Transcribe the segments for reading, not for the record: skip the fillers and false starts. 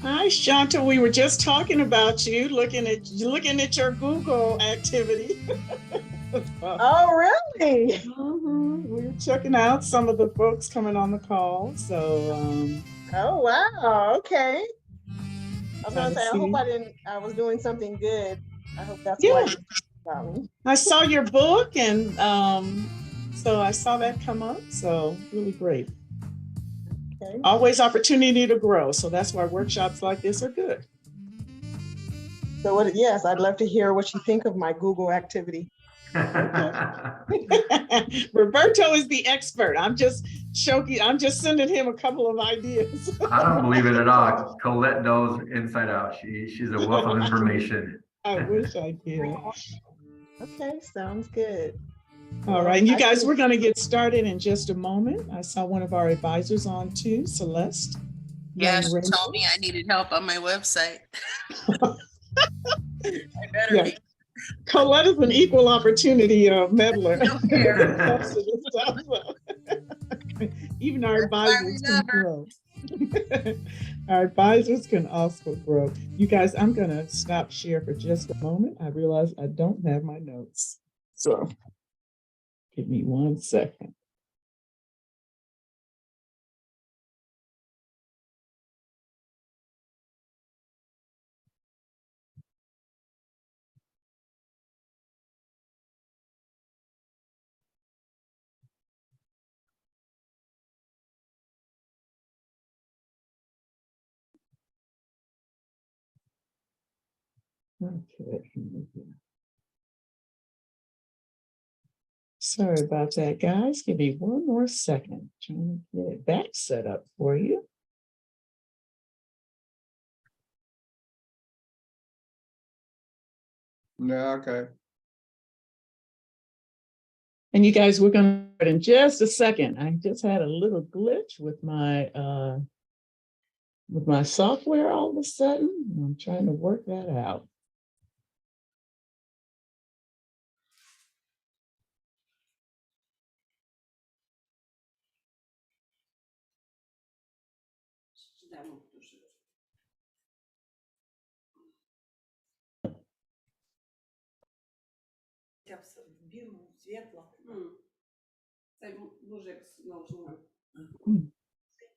Hi, Shanta. We were just talking about you, looking at your Google activity. Oh, really? We were checking out some of the folks coming on the call. Oh, wow. Okay. I was Trying gonna to say, I hope see. I was doing something good. I hope that's why Yeah, you about me. I saw your book, and so I saw that come up. So really great. Okay. Always opportunity to grow. So that's why workshops like this are good. So yes, I'd love to hear what you think of my Google activity. Roberto is the expert. I'm just joking. I'm just sending him a couple of ideas. I don't believe it at all. Colette knows inside out. She's a wealth of information. I wish I did. Okay, sounds good. All right, and you guys, we're going to get started in just a moment. I saw one of our advisors on too, Celeste. Yeah, she told me I needed help on my website. I better Yeah. be. Colette is an equal opportunity meddler. Even our advisors can grow. Our advisors can also grow. You guys, I'm going to stop share for just a moment. I realize I don't have my notes. So give me 1 second. Okay. Sorry about that, guys. Give me 1 more second. Trying to get it back set up for you. No, okay. And you guys, we're going to start in just a second. I just had a little glitch with my software all of a sudden. I'm trying to work that out.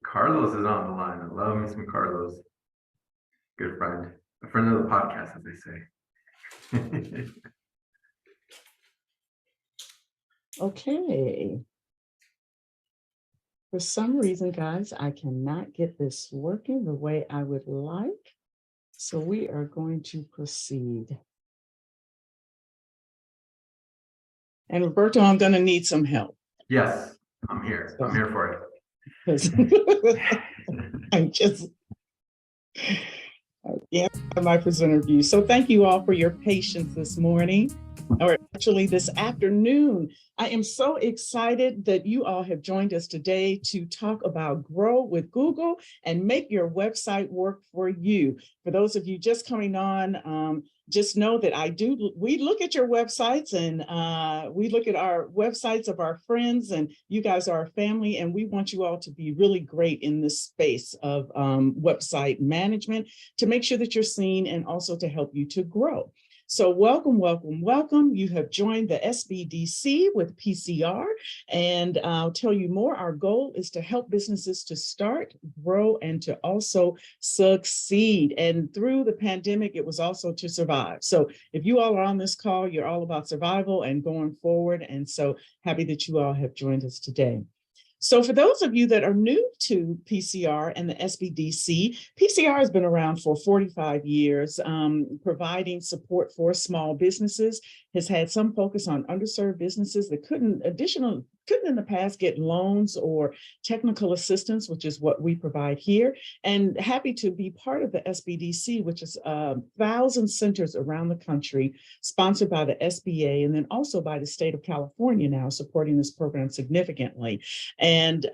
Carlos is on the line. I love me some Carlos. Good friend. A friend of the podcast, as they say. Okay. For some reason, guys, I cannot get this working the way I would like. So we are going to proceed. And Roberto, I'm going to need some help. Yes, I'm here. I'm here for it. I'm just, yeah, my presenter view. So thank you all for your patience this morning, or actually this afternoon. I am so excited that you all have joined us today to talk about Grow with Google and make your website work for you. For those of you just coming on, just know that we look at your websites, and we look at our websites of our friends, and you guys are our family, and we want you all to be really great in this space of website management to make sure that you're seen and also to help you to grow. So welcome, welcome, welcome. You have joined the SBDC with PCR, and I'll tell you more. Our goal is to help businesses to start, grow, and to also succeed. And through the pandemic, it was also to survive. So if you all are on this call, you're all about survival and going forward. And so happy that you all have joined us today. So for those of you that are new to PCR and the SBDC, PCR has been around for 45 years, providing support for small businesses, has had some focus on underserved businesses that couldn't in the past get loans or technical assistance, which is what we provide here. And happy to be part of the SBDC, which is 1,000 centers around the country, sponsored by the SBA, and then also by the state of California now, supporting this program significantly. And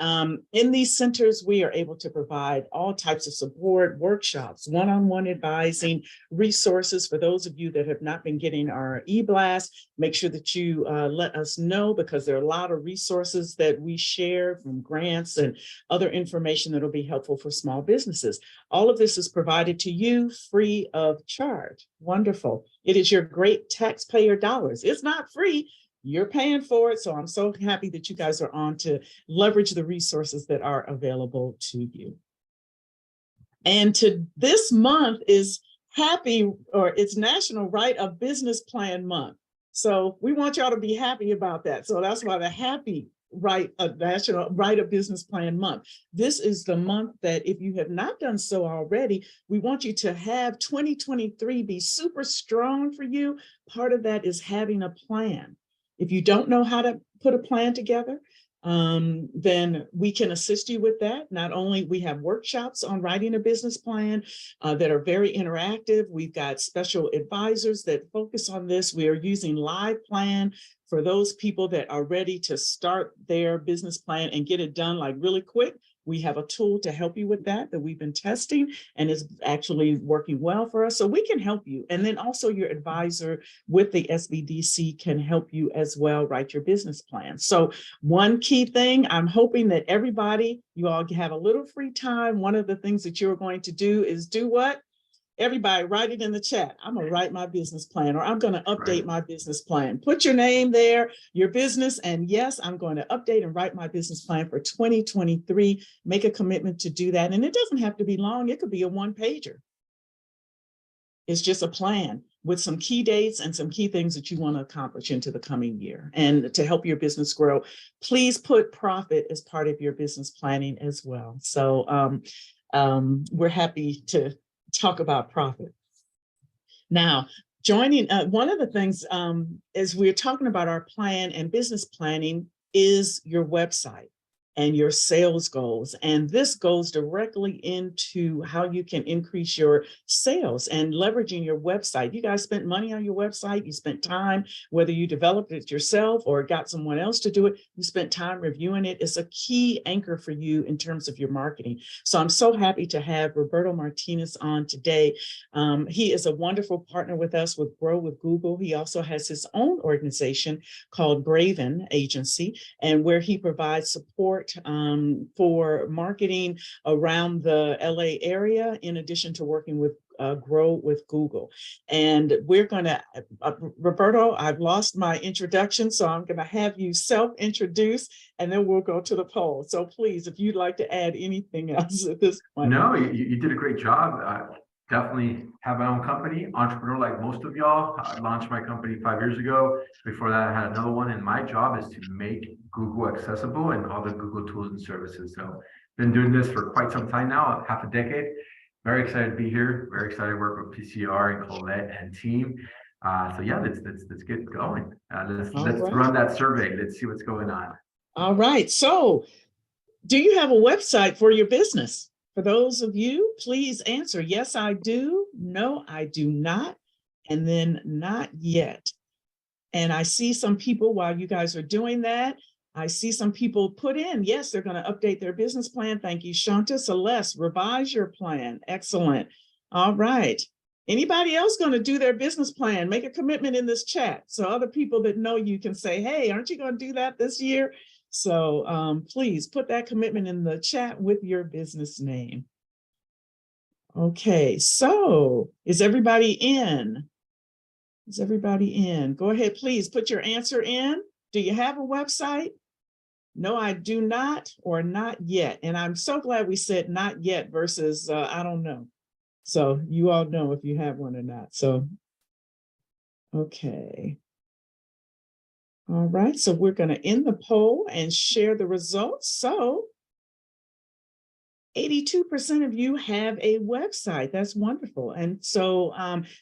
in these centers, we are able to provide all types of support, workshops, one-on-one advising, resources for those of you that have not been getting our e-blast class, make sure that you let us know, because there are a lot of resources that we share, from grants and other information that'll be helpful for small businesses. All of this is provided to you free of charge. Wonderful. It is your great taxpayer dollars. It's not free. You're paying for it. So I'm so happy that you guys are on to leverage the resources that are available to you. And this month is it's National Write a Business Plan Month. So we want y'all to be happy about that. So that's why the National Write a Business Plan Month. This is the month that, if you have not done so already, we want you to have 2023 be super strong for you. Part of that is having a plan. If you don't know how to put a plan together, then we can assist you with that. Not only we have workshops on writing a business plan that are very interactive. We've got special advisors that focus on this. We are using Live Plan for those people that are ready to start their business plan and get it done like really quick. We have a tool to help you with that we've been testing, and is actually working well for us. So we can help you. And then also your advisor with the SBDC can help you as well write your business plan. So one key thing, I'm hoping that you all have a little free time. One of the things that you're going to do is do what? Everybody write it in the chat. I'm going to write my business plan, or I'm going to update my business plan. Put your name there, your business, and yes, I'm going to update and write my business plan for 2023. Make a commitment to do that. And it doesn't have to be long. It could be a one-pager. It's just a plan with some key dates and some key things that you want to accomplish into the coming year. And to help your business grow, please put profit as part of your business planning as well. So we're happy to talk about profit. Now, joining one of the things as we're talking about our plan and business planning is your website and your sales goals. And this goes directly into how you can increase your sales and leveraging your website. You guys spent money on your website. You spent time, whether you developed it yourself or got someone else to do it, you spent time reviewing it. It's a key anchor for you in terms of your marketing. So I'm so happy to have Roberto Martinez on today. He is a wonderful partner with us with Grow with Google. He also has his own organization called Braven Agency, and where he provides support for marketing around the LA area, in addition to working with Grow with Google. And we're going to, Roberto, I've lost my introduction, so I'm going to have you self-introduce, and then we'll go to the poll. So please, if you'd like to add anything else at this point. No, you did a great job. Definitely have my own company, entrepreneur like most of y'all. I launched my company 5 years ago. Before that, I had another one, and my job is to make Google accessible and all the Google tools and services. So been doing this for quite some time now, half a decade. Very excited to be here. Very excited to work with PCR and Colette and team. So yeah, let's get going. Let's run that survey. Let's see what's going on. All right. So, do you have a website for your business? For those of you, please answer yes, I do. No, I do not. And then not yet. And I see some people, while you guys are doing that, I see some people put in, yes, they're going to update their business plan. Thank you, Shanta. Celeste, revise your plan. Excellent. All right. Anybody else going to do their business plan? Make a commitment in this chat so other people that know you can say, hey, aren't you going to do that this year? So please put that commitment in the chat with your business name. Okay, so is everybody in? Is everybody in? Go ahead, please put your answer in. Do you have a website? No, I do not, or not yet. And I'm so glad we said not yet versus I don't know. So you all know if you have one or not. So, okay. All right, so we're going to end the poll and share the results. So 82% of you have a website. That's wonderful. And so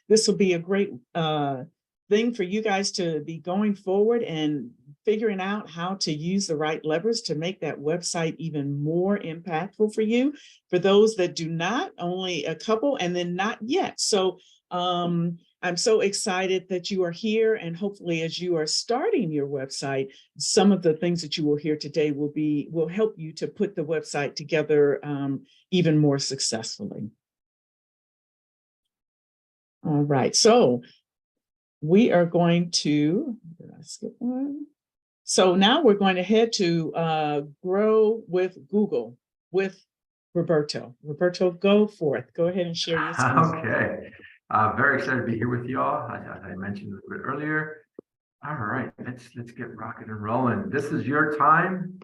this will be a great thing for you guys to be going forward and figuring out how to use the right levers to make that website even more impactful for you. For those that do not, only a couple, and then not yet. So I'm so excited that you are here, and hopefully as you are starting your website, some of the things that you will hear today will help you to put the website together even more successfully. All right, so we are going to, did I skip one? So now we're going to head to Grow with Google with Roberto. Roberto, go forth. Go ahead and share your screen. Okay, very excited to be here with y'all, as I mentioned a little bit earlier. All right, let's get rocking and rolling. This is your time.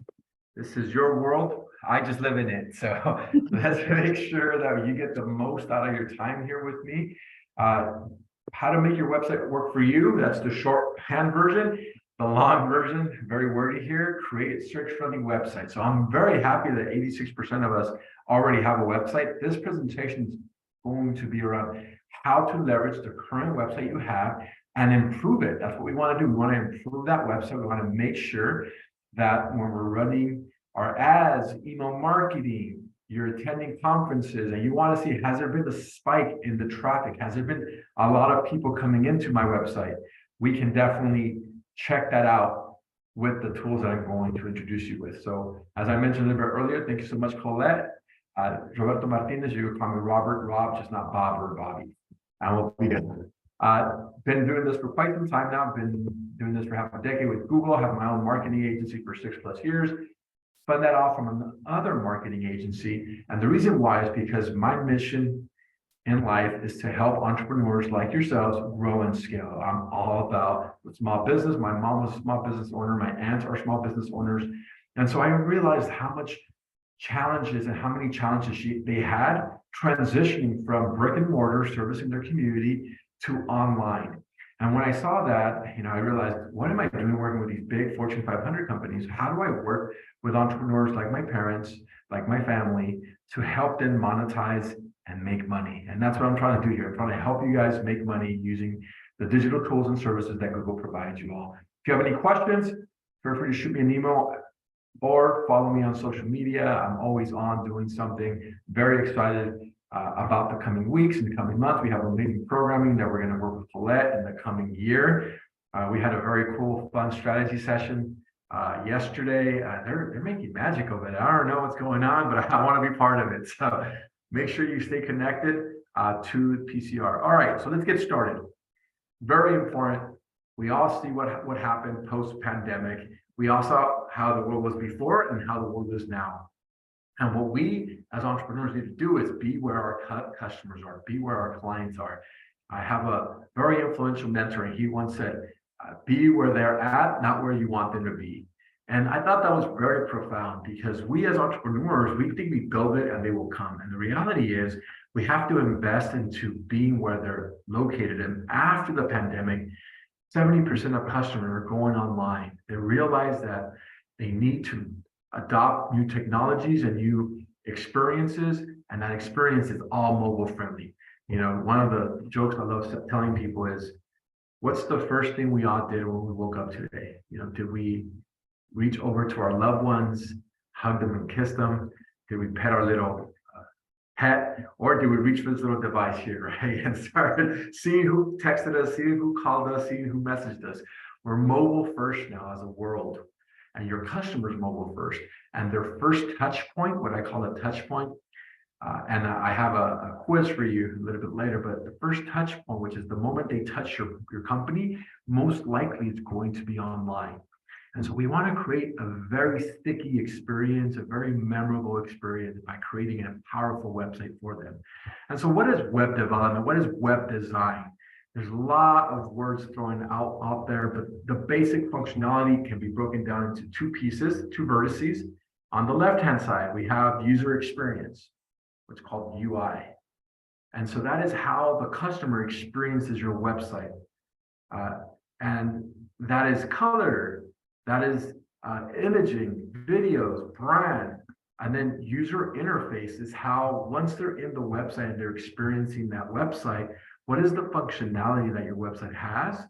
This is your world. I just live in it. So let's make sure that you get the most out of your time here with me. How to make your website work for you. That's the shorthand version. The long version, very wordy here, create a search-friendly website. So I'm very happy that 86% of us already have a website. This presentation is going to be around how to leverage the current website you have and improve it. That's what we want to do. We want to improve that website. We want to make sure that when we're running our ads, email marketing, you're attending conferences, and you want to see, has there been a spike in the traffic? Has there been a lot of people coming into my website? We can definitely check that out with the tools that I'm going to introduce you with. So as I mentioned a little bit earlier, thank you so much, Colette. Roberto Martinez, you can call me Robert, Rob, just not Bob or Bobby. And we'll be good. Been doing this for quite some time now. I've been doing this for half a decade with Google. I have my own marketing agency for 6+ years. Spun that off from another marketing agency. And the reason why is because my mission in life is to help entrepreneurs like yourselves grow and scale. I'm all about small business. My mom was a small business owner. My aunts are small business owners. And so I realized how much challenges and how many challenges they had transitioning from brick and mortar, servicing their community, to online. And when I saw that, I realized, what am I doing working with these big Fortune 500 companies? How do I work with entrepreneurs like my parents, like my family, to help them monetize and make money? And that's what I'm trying to do here. I'm trying to help you guys make money using the digital tools and services that Google provides you all. If you have any questions, feel free to shoot me an email or follow me on social media. I'm always on doing something. Very excited about the coming weeks and the coming months. We have amazing programming that we're going to work with Colette in the coming year. We had a very cool, fun strategy session yesterday. They're making magic of it. I don't know what's going on, but I want to be part of it. So make sure you stay connected to PCR. All right, so let's get started. Very important. We all see what happened post-pandemic. We all saw how the world was before and how the world is now. And what we as entrepreneurs need to do is be where our customers are, be where our clients are. I have a very influential mentor, and he once said, be where they're at, not where you want them to be. And I thought that was very profound, because we as entrepreneurs, we think we build it and they will come. And the reality is we have to invest into being where they're located. And after the pandemic, 70% of customers are going online. They realize that they need to adopt new technologies and new experiences, and that experience is all mobile friendly. One of the jokes I love telling people is, what's the first thing we all did when we woke up today? Did we reach over to our loved ones, hug them and kiss them? Did we pet our little pet? Or did we reach for this little device here, right? And start seeing who texted us, seeing who called us, seeing who messaged us. We're mobile first now as a world. And your customer's mobile first, and their first touch point, what I call a touch point, and I have a quiz for you a little bit later, but the first touch point, which is the moment they touch your company, most likely it's going to be online. And so we want to create a very sticky experience, a very memorable experience by creating a powerful website for them. And so what is web development? What is web design? There's a lot of words thrown out there, but the basic functionality can be broken down into two pieces, two vertices. On the left-hand side, we have user experience, which is called UI. And so that is how the customer experiences your website. And that is color, that is imaging, videos, brand. And then user interface is how, once they're in the website and they're experiencing that website, what is the functionality that your website has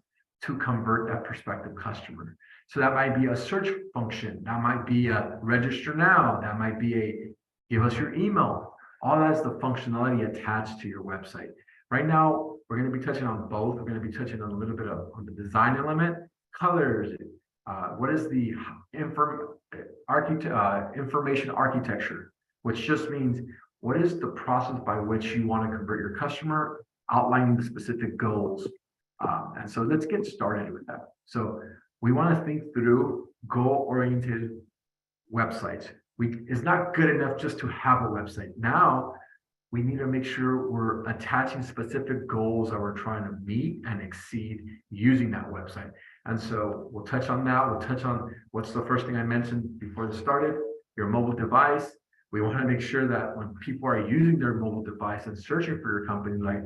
to convert that prospective customer? So that might be a search function. That might be a register now. That might be a give us your email. All that's the functionality attached to your website. Right now, we're going to be touching on both. We're going to be touching on a little bit on the design element, colors. What is the information architecture, which just means what is the process by which you want to convert your customer, outlining the specific goals. And so let's get started with that. So we want to think through goal-oriented websites. It's not good enough just to have a website. Now we need to make sure we're attaching specific goals that we're trying to meet and exceed using that website. And so we'll touch on that. We'll touch on what's the first thing I mentioned before this started, your mobile device. We want to make sure that when people are using their mobile device and searching for your company, like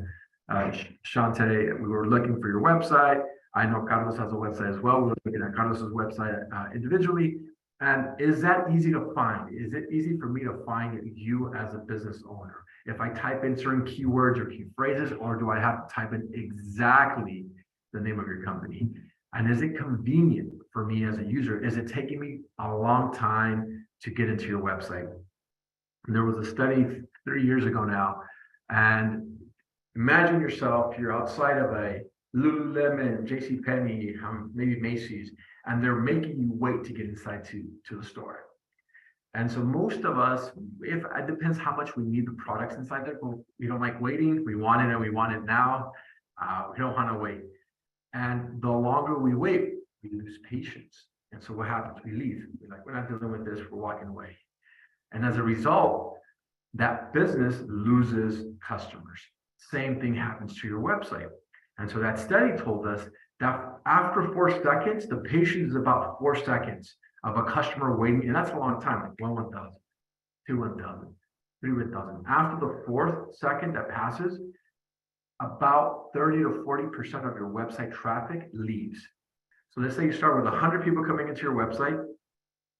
Shante, we were looking for your website. I know Carlos has a website as well. We're looking at Carlos's website individually. And is that easy to find? Is it easy for me to find you as a business owner? If I type in certain keywords or key phrases, or do I have to type in exactly the name of your company? And is it convenient for me as a user? Is it taking me a long time to get into your website? And there was a study 3 years ago now, and imagine yourself, you're outside of a Lululemon, JCPenney, maybe Macy's, and they're making you wait to get inside to the store. And so most of us, if it depends how much we need the products inside there, we don't like waiting. We want it and we want it now. We don't want to wait. And the longer we wait, we lose patience. And so what happens? We leave. We're like, we're not dealing with this. We're walking away. And as a result, that business loses customers. Same thing happens to your website. And so that study told us that after 4 seconds, the patience is about 4 seconds of a customer waiting. And that's a long time, like 1,000, 2,000, 3,000. After the 4th second that passes, about 30 to 40% of your website traffic leaves. So let's say you start with 100 people coming into your website,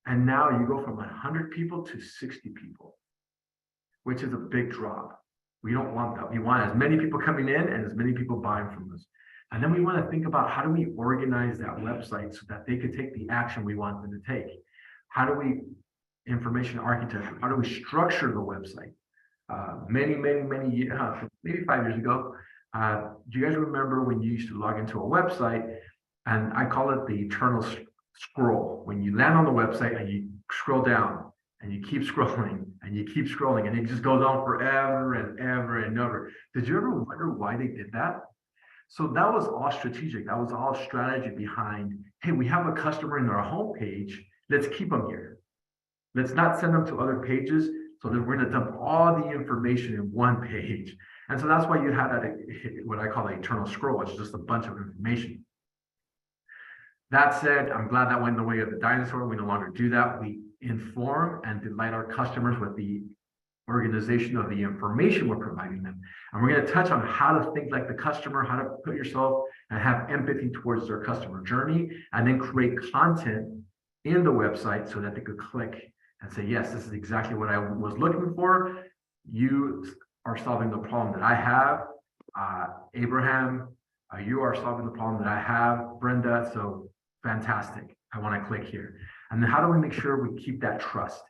and now you go from 100 people to 60 people, which is a big drop. We don't want that. We want as many people coming in and as many people buying from us. And then we want to think about how do we organize that website so that they could take the action we want them to take. How do we, information architecture, how do we structure the website? Many years, maybe 5 years ago, do you guys remember when you used to log into a website, and I call it the eternal scroll, when you land on the website and you scroll down and you keep scrolling and you keep scrolling and it just goes on forever and ever and ever. Did you ever wonder why they did that? So that was all strategic. That was all strategy behind, hey, we have a customer in our homepage. Let's keep them here. Let's not send them to other pages. So that we're going to dump all the information in one page. And so that's why you have that, what I call the eternal scroll, which is just a bunch of information. That said, I'm glad that went in the way of the dinosaur. We no longer do that. We inform and delight our customers with the organization of the information we're providing them. And we're going to touch on how to think like the customer, how to put yourself and have empathy towards their customer journey, and then create content in the website so that they could click and say, yes, this is exactly what I was looking for. You are solving the problem that I have. Abraham, you are solving the problem that I have. Brenda, so fantastic. I want to click here. And then how do we make sure we keep that trust?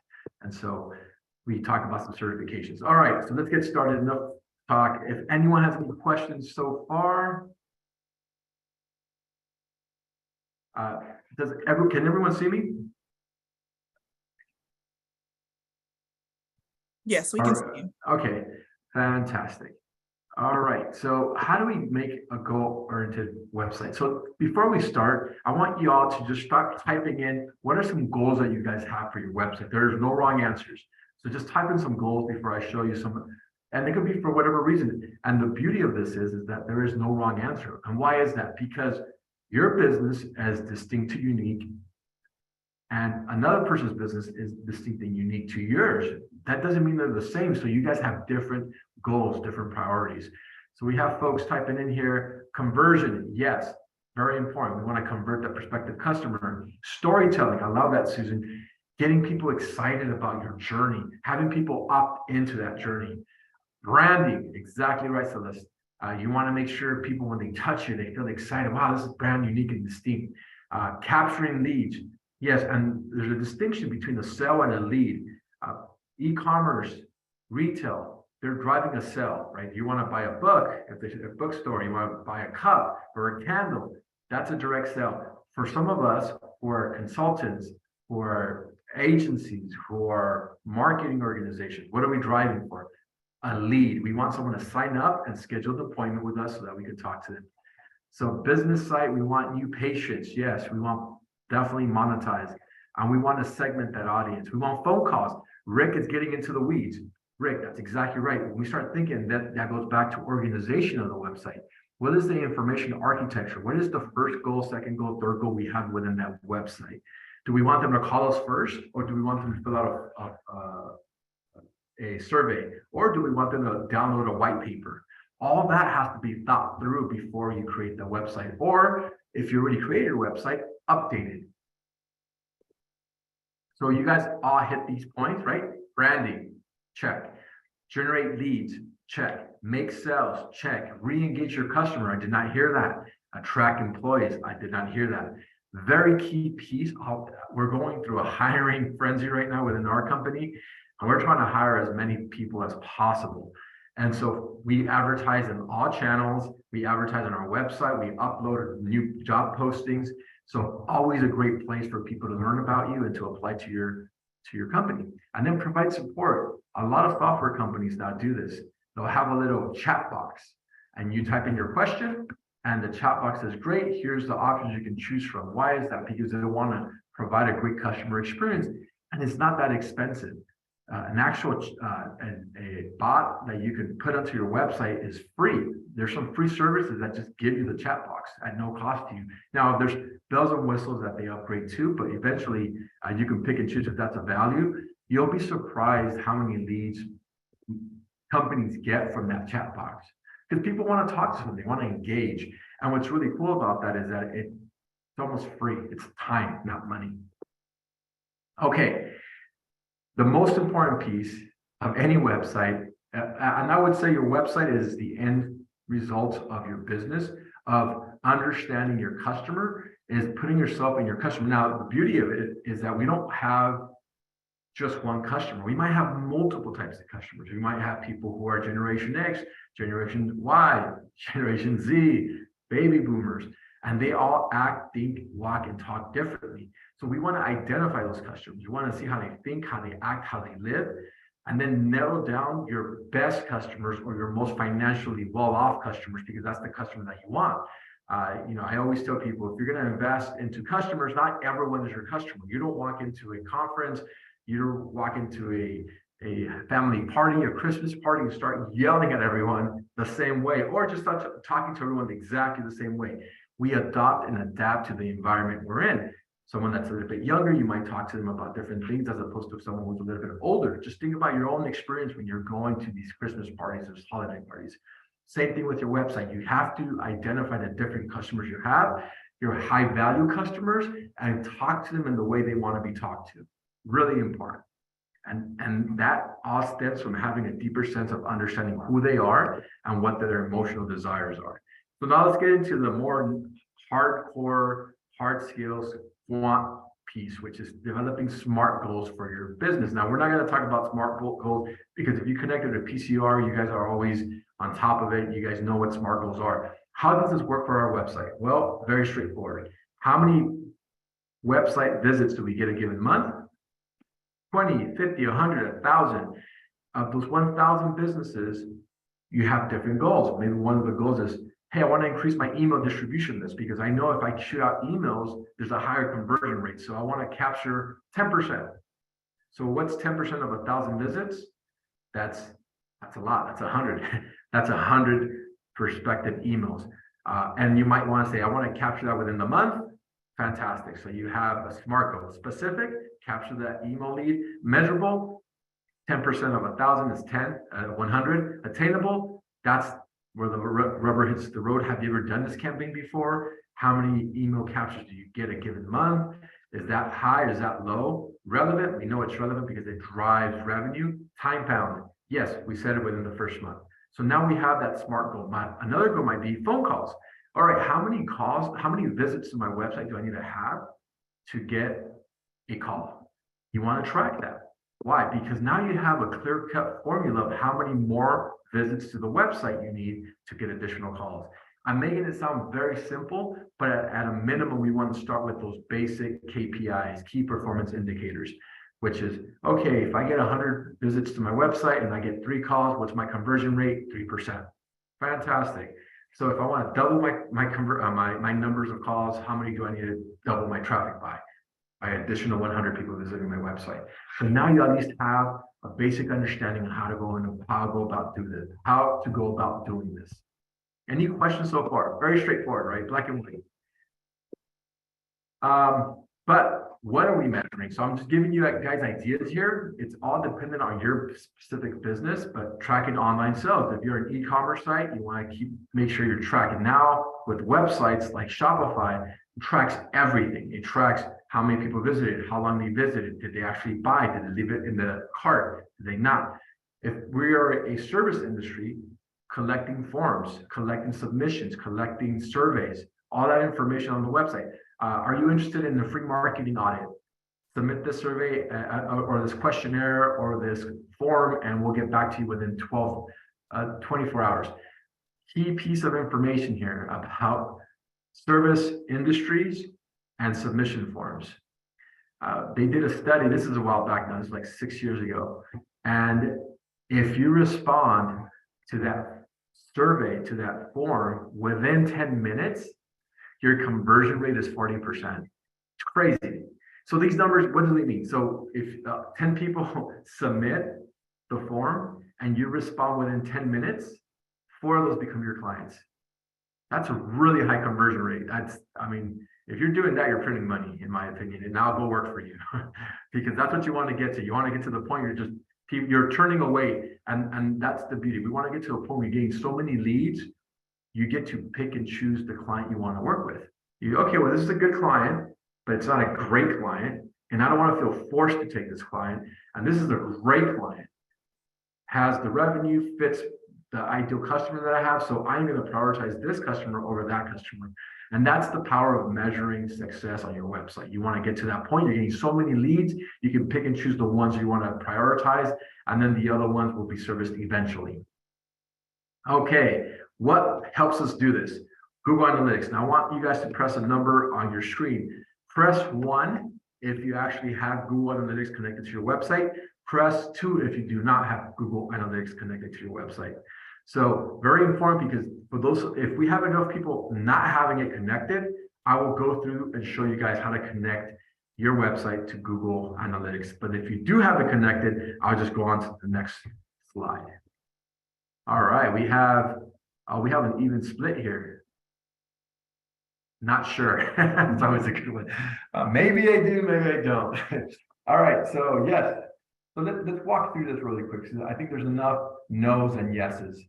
And so we talk about some certifications. All right, so let's get started. Enough talk. If anyone has any questions so far, can everyone see me? Yes, we can see you. Okay, fantastic. All right, so how do we make a goal-oriented website? So before we start, I want you all to just start typing in what are some goals that you guys have for your website. There's no wrong answers. So just type in some goals before I show you some, and it could be for whatever reason. And the beauty of this is that there is no wrong answer. And why is that? Because your business is distinct to unique, and another person's business is distinct and unique to yours. That doesn't mean they're the same. So you guys have different goals, different priorities. So we have folks typing in here, conversion, yes, very important. We want to convert that prospective customer. Storytelling, I love that, Susan. Getting people excited about your journey, having people opt into that journey. Branding, exactly right, Celeste. You want to make sure people, when they touch you, they feel excited. Wow, this is brand unique and distinct. Capturing leads. Yes, and there's a distinction between a sale and a lead. E-commerce, retail, they're driving a sale, right? You want to buy a book, if there's a bookstore, you want to buy a cup or a candle, that's a direct sale. For some of us who are consultants, who are agencies, who are marketing organizations, what are we driving for? A lead. We want someone to sign up and schedule an appointment with us so that we can talk to them. So business site, we want new patients. Yes, we want definitely monetize. And we want to segment that audience. We want phone calls. Rick is getting into the weeds. Rick, that's exactly right. When we start thinking that goes back to organization of the website. What is the information architecture? What is the first goal, second goal, third goal we have within that website? Do we want them to call us first, or do we want them to fill out a survey, or do we want them to download a white paper? All that has to be thought through before you create the website, or if you already created a website, update it. So you guys all hit these points, right? Branding, check. Generate leads, check. Make sales, check. Re-engage your customer, I did not hear that. Attract employees, I did not hear that. Very key piece. We're going through a hiring frenzy right now within our company, and we're trying to hire as many people as possible. And so we advertise in all channels. We advertise on our website. We upload new job postings. So always a great place for people to learn about you and to apply to your company. And then provide support. A lot of software companies now do this. They'll have a little chat box, and you type in your question, and the chat box says, great, here's the options you can choose from. Why is that? Because they want to provide a great customer experience, and it's not that expensive. An actual a bot that you can put onto your website is free. There's some free services that just give you the chat box at no cost to you. Now, there's bells and whistles that they upgrade to, but eventually you can pick and choose if that's a value. You'll be surprised how many leads companies get from that chat box, because people want to talk to someone, they want to engage. And what's really cool about that is that it's almost free. It's time, not money. Okay. The most important piece of any website, and I would say your website is the end result of your business, of understanding your customer, is putting yourself in your customer. Now, the beauty of it is that we don't have just one customer. We might have multiple types of customers. We might have people who are Generation X, Generation Y, Generation Z, baby boomers, and they all act, think, walk, and talk differently. So we want to identify those customers. We want to see how they think, how they act, how they live, and then narrow down your best customers or your most financially well-off customers, because that's the customer that you want. I always tell people, if you're going to invest into customers, not everyone is your customer. You don't walk into a conference, you don't walk into a family party, a Christmas party, and start yelling at everyone the same way, or just start talking to everyone exactly the same way. We adopt and adapt to the environment we're in. Someone that's a little bit younger, you might talk to them about different things as opposed to someone who's a little bit older. Just think about your own experience when you're going to these Christmas parties or holiday parties. Same thing with your website. You have to identify the different customers you have, your high value customers, and talk to them in the way they want to be talked to. Really important. And that all stems from having a deeper sense of understanding who they are and what their emotional desires are. So now let's get into the more hardcore, hard skills want piece, which is developing SMART goals for your business. Now, we're not going to talk about SMART goals because if you connected to PCR, you guys are always on top of it. You guys know what SMART goals are. How does this work for our website? Well, very straightforward. How many website visits do we get a given month? 20, 50, 100, 1,000. Of those 1,000 businesses, you have different goals. Maybe one of the goals is, hey, I want to increase my email distribution list because I know if I shoot out emails, there's a higher conversion rate. So I want to capture 10%. So what's 10% of 1,000 visits? That's a lot. That's 100. That's 100 prospective emails. And you might want to say, I want to capture that within the month. Fantastic. So you have a SMART goal. Specific, capture that email lead. Measurable, 10% of 1,000 is 100. Attainable, that's where the rubber hits the road. Have you ever done this campaign before? How many email captures do you get a given month? Is that high? Is that low? Relevant? We know it's relevant because it drives revenue. Time bound. Yes, we said it within the first month. So now we have that SMART goal. Another goal might be phone calls. All right, how many calls, how many visits to my website do I need to have to get a call? You want to track that. Why? Because now you have a clear-cut formula of how many more visits to the website you need to get additional calls. I'm making it sound very simple, but at a minimum, we want to start with those basic KPIs, key performance indicators, which is, okay, if I get 100 visits to my website and I get 3 calls, what's my conversion rate? 3%. Fantastic. So if I want to double my numbers of calls, how many do I need to double my traffic by? By additional 100 people visiting my website. So now you at least have a basic understanding of how to go about doing this. Any questions so far? Very straightforward, right? Black and white. But what are we measuring? So I'm just giving you guys ideas here. It's all dependent on your specific business, but tracking online sales. If you're an e-commerce site, you want to make sure you're tracking. Now with websites like Shopify, it tracks everything. It tracks how many people visited, how long they visited, did they actually buy, did they leave it in the cart, did they not? If we are a service industry, collecting forms, collecting submissions, collecting surveys, all that information on the website. Are you interested in the free marketing audit? Submit this survey or this questionnaire or this form, and we'll get back to you within 24 hours. Key piece of information here about service industries and submission forms. They did a study, this is a while back now, this is like 6 years ago. And if you respond to that survey, to that form within 10 minutes, your conversion rate is 40%. It's crazy. So these numbers, what do they mean? So if 10 people submit the form and you respond within 10 minutes, 4 of those become your clients. That's a really high conversion rate. I mean, if you're doing that, you're printing money, in my opinion, and now go work for you because that's what you want to get to. You want to get to the point you're turning away, and that's the beauty. We want to get to a point where you're getting so many leads, you get to pick and choose the client you want to work with. Okay, well, this is a good client, but it's not a great client, and I don't want to feel forced to take this client. And this is a great client, has the revenue, fits the ideal customer that I have, so I'm going to prioritize this customer over that customer. And that's the power of measuring success on your website. You want to get to that point. You're getting so many leads, you can pick and choose the ones you want to prioritize, and then the other ones will be serviced eventually. Okay, what helps us do this? Google Analytics. Now I want you guys to press a number on your screen. Press 1 if you actually have Google Analytics connected to your website. Press 2 if you do not have Google Analytics connected to your website. So very important, because for those, if we have enough people not having it connected, I will go through and show you guys how to connect your website to Google Analytics. But if you do have it connected, I'll just go on to the next slide. All right, we have an even split here. Not sure. It's always a good one. Maybe I do, maybe I don't. All right, so yes. So let's walk through this really quick. So I think there's enough no's and yeses.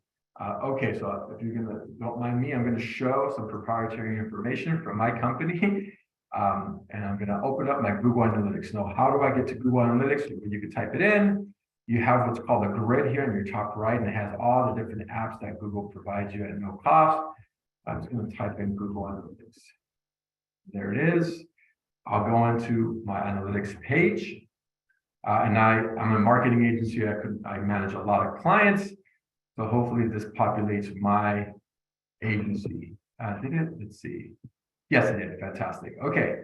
Okay, so if you're don't mind me, I'm gonna show some proprietary information from my company. And I'm gonna open up my Google Analytics. Now, how do I get to Google Analytics? You can type it in. You have what's called a grid here in your top right, and it has all the different apps that Google provides you at no cost. I'm just going to type in Google Analytics. There it is. I'll go into my analytics page. And I'm a marketing agency. I manage a lot of clients. So hopefully this populates my agency. Did it? Let's see. Yes, it did. Fantastic. Okay.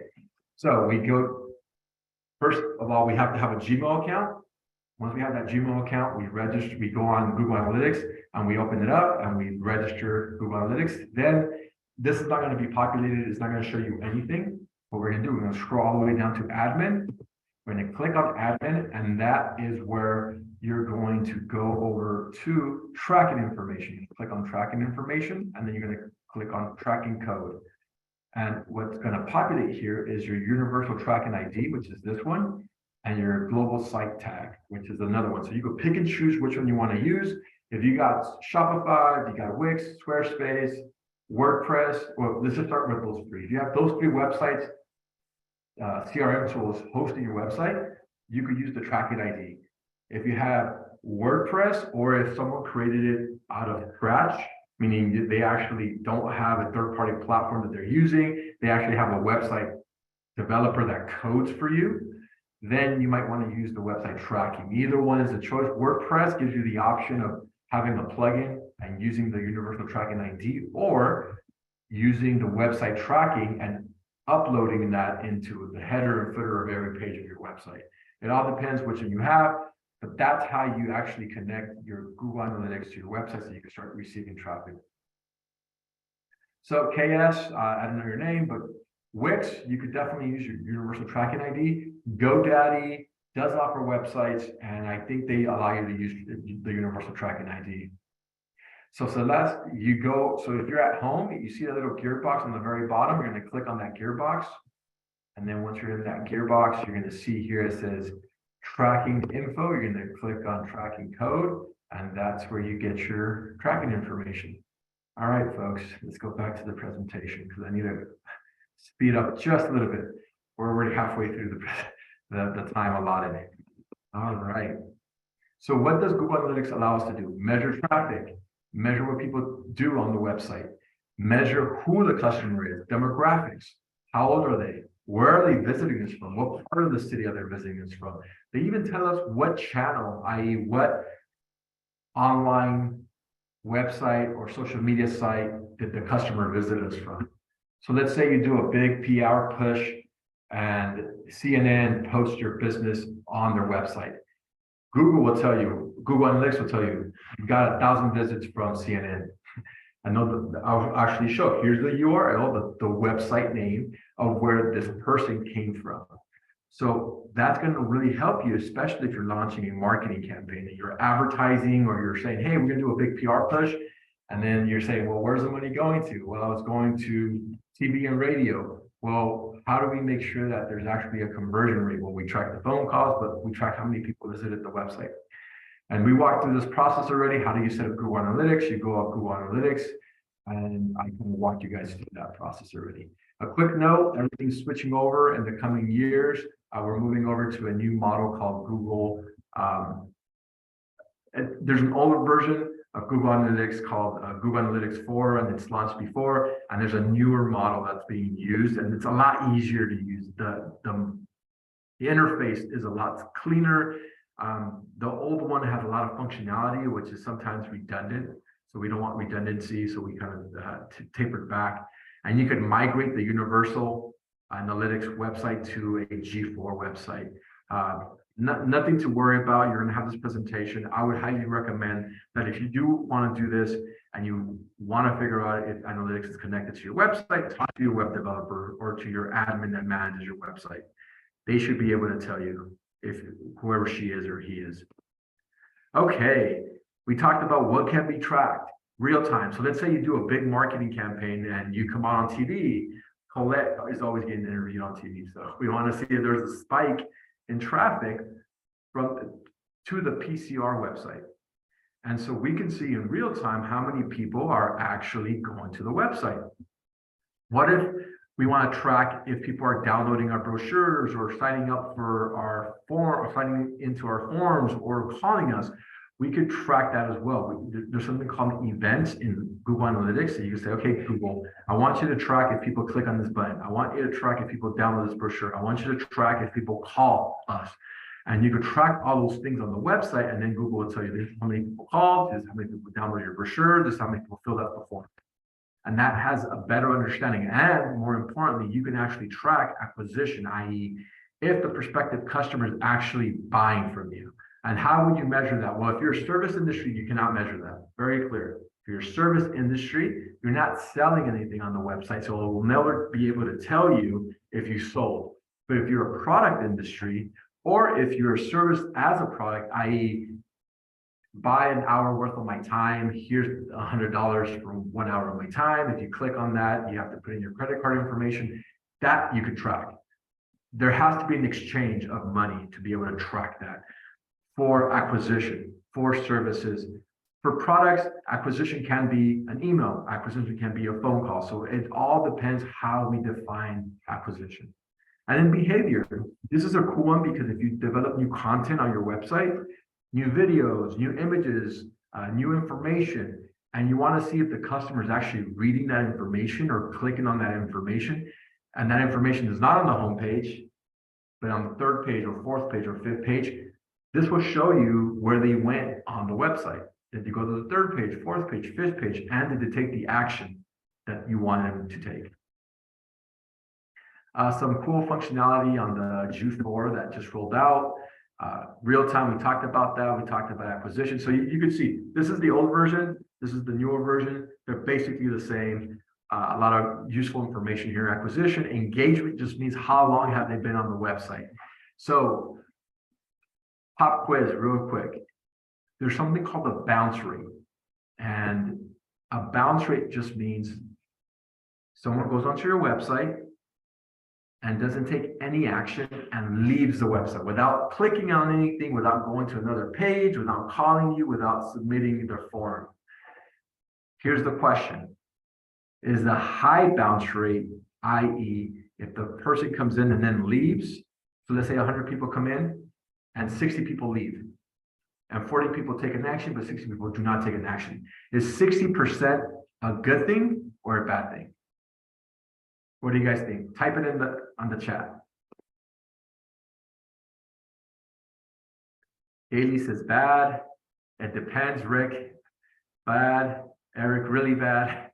So we go, first of all, we have to have a Gmail account. Once we have that Gmail account, we go on Google Analytics and we open it up and we register Google Analytics. Then this is not going to be populated. It's not going to show you anything. What we're going to do, we're going to scroll all the way down to admin. We're going to click on admin, and that is where you're going to go over to tracking information. You click on tracking information, and then you're going to click on tracking code. And what's going to populate here is your universal tracking ID, which is this one, and your global site tag, which is another one. So you go pick and choose which one you want to use. If you got Shopify, if you got Wix, Squarespace, WordPress, well, let's just start with those 3. If you have those 3 websites, CRM tools hosting your website, you could use the tracking ID. If you have WordPress, or if someone created it out of scratch, meaning they actually don't have a third-party platform that they're using, they actually have a website developer that codes for you, then you might want to use the website tracking. Either one is a choice. WordPress gives you the option of having a plugin and using the universal tracking ID, or using the website tracking and uploading that into the header and footer of every page of your website. It all depends which one you have, but that's how you actually connect your Google Analytics to your website so you can start receiving traffic. So KS, I don't know your name, but Wix, you could definitely use your universal tracking ID. GoDaddy does offer websites, and I think they allow you to use the universal tracking ID. So Celeste, you go, so if you're at home, you see a little gearbox on the very bottom, you're gonna click on that gearbox. And then once you're in that gearbox, you're gonna see here, it says tracking info. You're gonna click on tracking code, and that's where you get your tracking information. All right, folks, let's go back to the presentation because I need to speed up just a little bit. We're already halfway through the time allotted. All right. So what does Google Analytics allow us to do? Measure traffic, measure what people do on the website, measure who the customer is, demographics, how old are they, where are they visiting us from, what part of the city are they visiting us from. They even tell us what channel, i.e. what online website or social media site did the customer visit us from. So let's say you do a big PR push and CNN posts your business on their website. Google will tell you, Google Analytics will tell you, you got 1,000 visits from CNN. I know that I'll actually show, here's the URL, the website name of where this person came from. So that's going to really help you, especially if you're launching a marketing campaign and you're advertising or you're saying, hey, we're going to do a big PR push. And then you're saying, well, where's the money going to? Well, it's going to TV and radio. Well, how do we make sure that there's actually a conversion rate? Well, we track the phone calls, but we track how many people visited the website. And we walked through this process already. How do you set up Google Analytics? You go up Google Analytics, and I can walk you guys through that process already. A quick note, everything's switching over in the coming years. We're moving over to a new model called Google. There's an older version of Google Analytics called Google Analytics 4, and it's launched before. And there's a newer model that's being used, and it's a lot easier to use. The interface is a lot cleaner. The old one has a lot of functionality, which is sometimes redundant. So we don't want redundancy, so we kind of tapered back. And you could migrate the Universal Analytics website to a G4 website. Nothing to worry about. You're going to have this presentation. I would highly recommend that if you do want to do this and you want to figure out if analytics is connected to your website, talk to your web developer or to your admin that manages your website. They should be able to tell you if whoever she is or he is. Okay, we talked about what can be tracked real time. So let's say you do a big marketing campaign and you come out on TV. Colette is always getting interviewed on TV. So we want to see if there's a spike in traffic to the PCR website. And so we can see in real time how many people are actually going to the website. What if we want to track if people are downloading our brochures or signing up for our form, or signing into our forms or calling us? We could track that as well. There's something called events in Google Analytics that you can say, okay, Google, I want you to track if people click on this button. I want you to track if people download this brochure. I want you to track if people call us. And you could track all those things on the website, and then Google will tell you this is how many people called, this is how many people download your brochure, this is how many people filled out the form. And that has a better understanding. And more importantly, you can actually track acquisition, i.e., if the prospective customer is actually buying from you. And how would you measure that? Well, if you're a service industry, you cannot measure that. Very clear. If you're a service industry, you're not selling anything on the website, so it will never be able to tell you if you sold. But if you're a product industry, or if you're a service as a product, i.e., buy an hour worth of my time, here's $100 for 1 hour of my time. If you click on that, you have to put in your credit card information. That you can track. There has to be an exchange of money to be able to track that. For acquisition, for services, for products, acquisition can be an email, acquisition can be a phone call. So it all depends how we define acquisition. And then behavior. This is a cool one because if you develop new content on your website, new videos, new images, new information, and you want to see if the customer is actually reading that information or clicking on that information, and that information is not on the home page, but on the third page or fourth page or fifth page, this will show you where they went on the website. Did you go to the third page, fourth page, fifth page, and did they take the action that you wanted them to take? Some cool functionality on the G4 that just rolled out. Real time, we talked about that. We talked about acquisition. So you can see, this is the old version. This is the newer version. They're basically the same. a lot of useful information here. Acquisition, engagement just means how long have they been on the website. So pop quiz real quick. There's something called a bounce rate. And a bounce rate just means someone goes onto your website and doesn't take any action and leaves the website without clicking on anything, without going to another page, without calling you, without submitting their form. Here's the question. Is the high bounce rate, i.e., if the person comes in and then leaves, so let's say 100 people come in and 60 people leave, and 40 people take an action, but 60 people do not take an action. Is 60% a good thing or a bad thing? What do you guys think? Type it in on the chat. Haley says bad. It depends, Rick. Bad. Eric, really bad.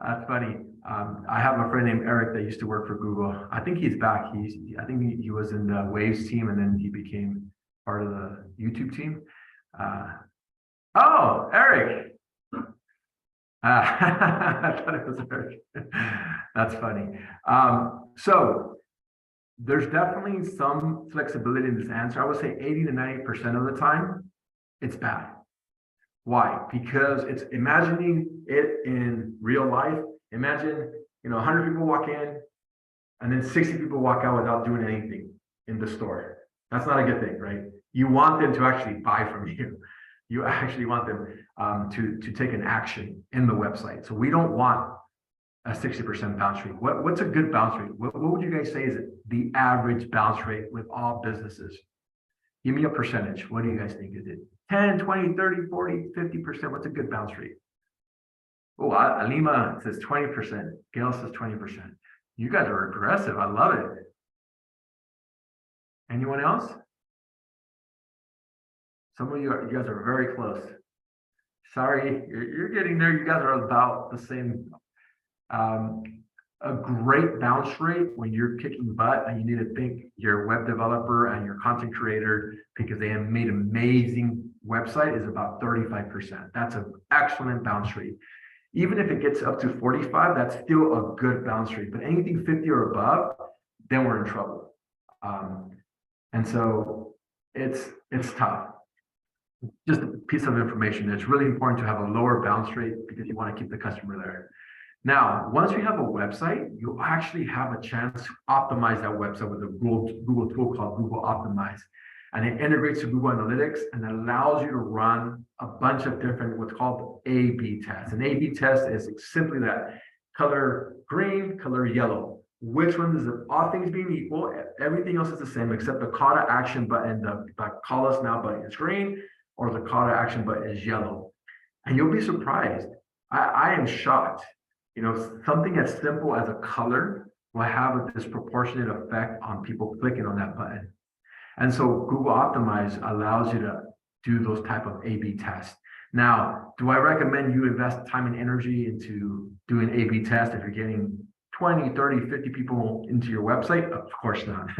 That's funny. I have a friend named Eric that used to work for Google. I think he's back. I think he was in the Waves team, and then he became part of the YouTube team. Oh, Eric. I thought it was Eric. That's funny. So there's definitely some flexibility in this answer. I would say 80 to 90% of the time, it's bad. Why? Because it's imagining it in real life. Imagine, 100 people walk in and then 60 people walk out without doing anything in the store. That's not a good thing, right? You want them to actually buy from you. You actually want them to take an action in the website. So we don't want a 60% bounce rate. What's a good bounce rate? What would you guys say is the average bounce rate with all businesses? Give me a percentage. What do you guys think? Is it 10, 20, 30, 40, 50%? What's a good bounce rate? Oh, Alima says 20%. Gail says 20%. You guys are aggressive. I love it. Anyone else? Some of you guys are very close. Sorry, you're getting there. You guys are about the same. A great bounce rate when you're kicking butt and you need to thank your web developer and your content creator because they have made amazing website is about 35%. That's an excellent bounce rate. Even if it gets up to 45, that's still a good bounce rate. But anything 50 or above, then we're in trouble. And so it's tough. Just a piece of information. It's really important to have a lower bounce rate because you want to keep the customer there. Now, once you have a website, you actually have a chance to optimize that website with a Google tool called Google Optimize. And it integrates to Google Analytics and allows you to run a bunch of different what's called A/B tests. An A/B test is simply that: color green, color yellow. Which one is it? All things being equal, everything else is the same except the call to action button, the call us now button is green, or the call to action button is yellow. And you'll be surprised. I am shocked. Something as simple as a color will have a disproportionate effect on people clicking on that button. And so Google Optimize allows you to do those type of A/B tests. Now, do I recommend you invest time and energy into doing A/B tests if you're getting 20, 30, 50 people into your website? Of course not.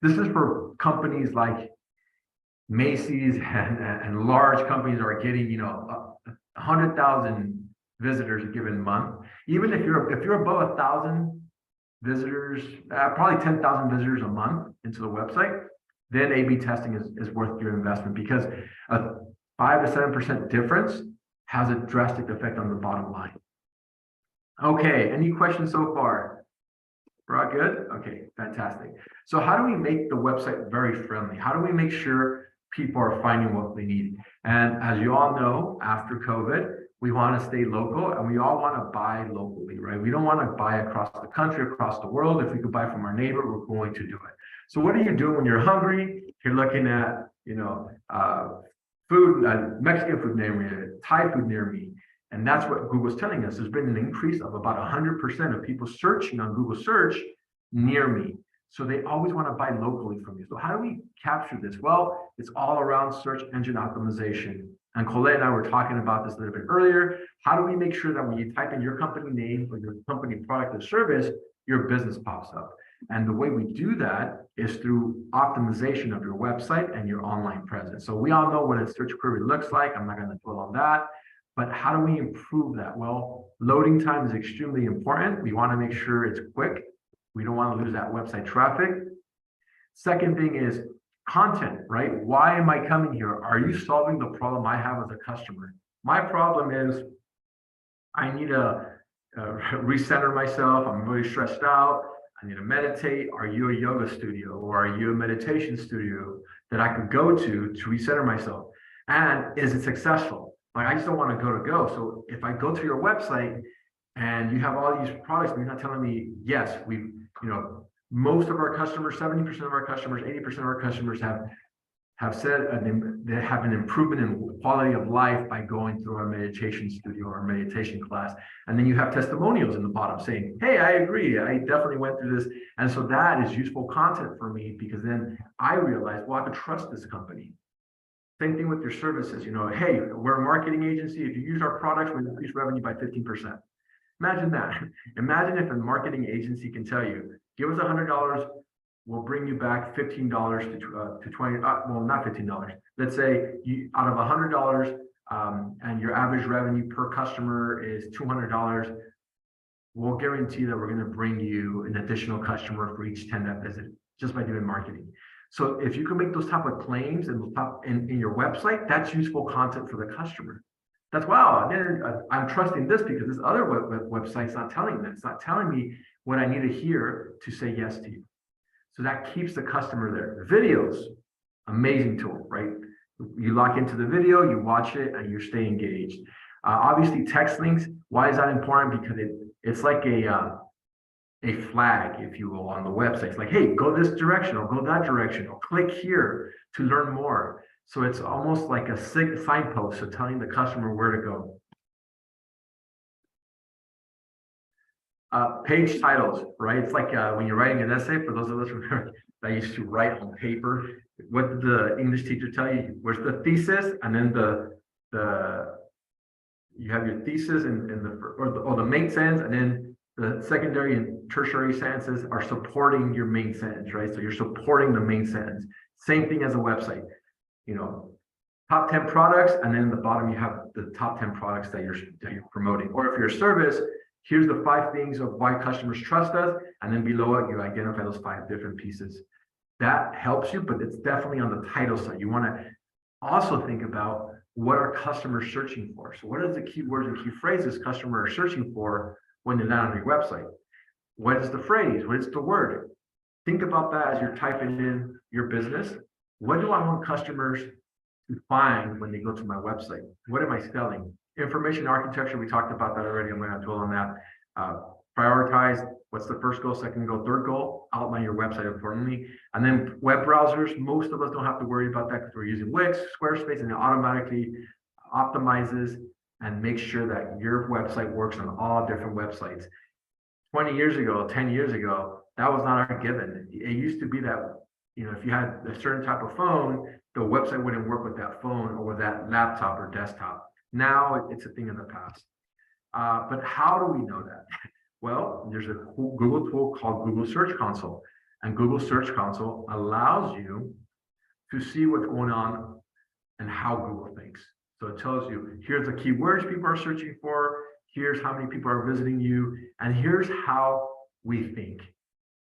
This is for companies like Macy's and large companies that are getting, 100,000 visitors a given month. Even if you're above 1,000 visitors, probably 10,000 visitors a month into the website, then A/B testing is worth your investment because a 5 to 7% difference has a drastic effect on the bottom line. Okay, any questions so far? We're all good? Okay, fantastic. So how do we make the website very friendly? How do we make sure people are finding what they need? And as you all know, after COVID, we want to stay local and we all want to buy locally, right? We don't want to buy across the country, across the world. If we could buy from our neighbor, we're going to do it. So what are you doing when you're hungry? You're looking at, food, Mexican food near me, Thai food near me. And that's what Google's telling us. There's been an increase of about 100% of people searching on Google search near me. So they always want to buy locally from you. So how do we capture this? Well, it's all around search engine optimization. And Colette and I were talking about this a little bit earlier. How do we make sure that when you type in your company name or your company product or service, your business pops up? And the way we do that is through optimization of your website and your online presence. So we all know what a search query looks like. I'm not going to dwell on that. But how do we improve that? Well, loading time is extremely important. We want to make sure it's quick. We don't want to lose that website traffic. Second thing is content, right? Why am I coming here? Are you solving the problem I have as a customer? My problem is I need to recenter myself. I'm really stressed out. I need to meditate. Are you a yoga studio or are you a meditation studio that I could go to recenter myself? And is it successful? Like, I just don't want to go. So if I go to your website and you have all these products, you're not telling me, yes, most of our customers, 70% of our customers, 80% of our customers have said they have an improvement in quality of life by going through our meditation studio or meditation class. And then you have testimonials in the bottom saying, hey, I agree. I definitely went through this. And so that is useful content for me, because then I realize, well, I can trust this company. Same thing with your services. Hey, we're a marketing agency. If you use our products, we increase revenue by 15%. Imagine that. Imagine if a marketing agency can tell you, give us $100, we'll bring you back $15 to $20. Well, not $15. Let's say out of $100, and your average revenue per customer is $200. We'll guarantee that we're going to bring you an additional customer for each 10 that visit, just by doing marketing. So if you can make those type of claims in your website, that's useful content for the customer. That's, wow, I'm trusting this because this other website's not telling me. It's not telling me what I need to hear to say yes to you. So that keeps the customer there. Videos, amazing tool, right? You lock into the video, you watch it, and you stay engaged. Obviously, text links. Why is that important? Because it's like a flag, if you will, on the website. It's like, hey, go this direction or go that direction or click here to learn more. So it's almost like a signpost, so telling the customer where to go. Page titles, right? It's like when you're writing an essay, for those of us that used to write on paper, what did the English teacher tell you? Where's the thesis? And then you have your thesis and the main sentence, and then the secondary and tertiary sentences are supporting your main sentence, right? So you're supporting the main sentence. Same thing as a website. Top 10 products, and then at the bottom you have the top 10 products that you're promoting. Or if you're a service, here's the 5 things of why customers trust us, and then below it you identify those 5 different pieces. That helps you, but it's definitely on the title side. You want to also think about what are customers searching for. So what are the keywords and key phrases customers are searching for when they land on your website? What is the phrase? What is the word? Think about that as you're typing in your business. What do I want customers to find when they go to my website? What am I selling? Information architecture, we talked about that already. I'm going to dwell on that. Prioritize what's the first goal, second goal, third goal. Outline your website accordingly. And then web browsers, most of us don't have to worry about that because we're using Wix, Squarespace, and it automatically optimizes and makes sure that your website works on all different websites. 20 years ago, 10 years ago, that was not a given. It used to be that, if you had a certain type of phone, the website wouldn't work with that phone or with that laptop or desktop. Now it's a thing of the past. But how do we know that? Well, there's a Google tool called Google Search Console, and Google Search Console allows you to see what's going on and how Google thinks. So it tells you, here's the keywords people are searching for, here's how many people are visiting you, and here's how we think.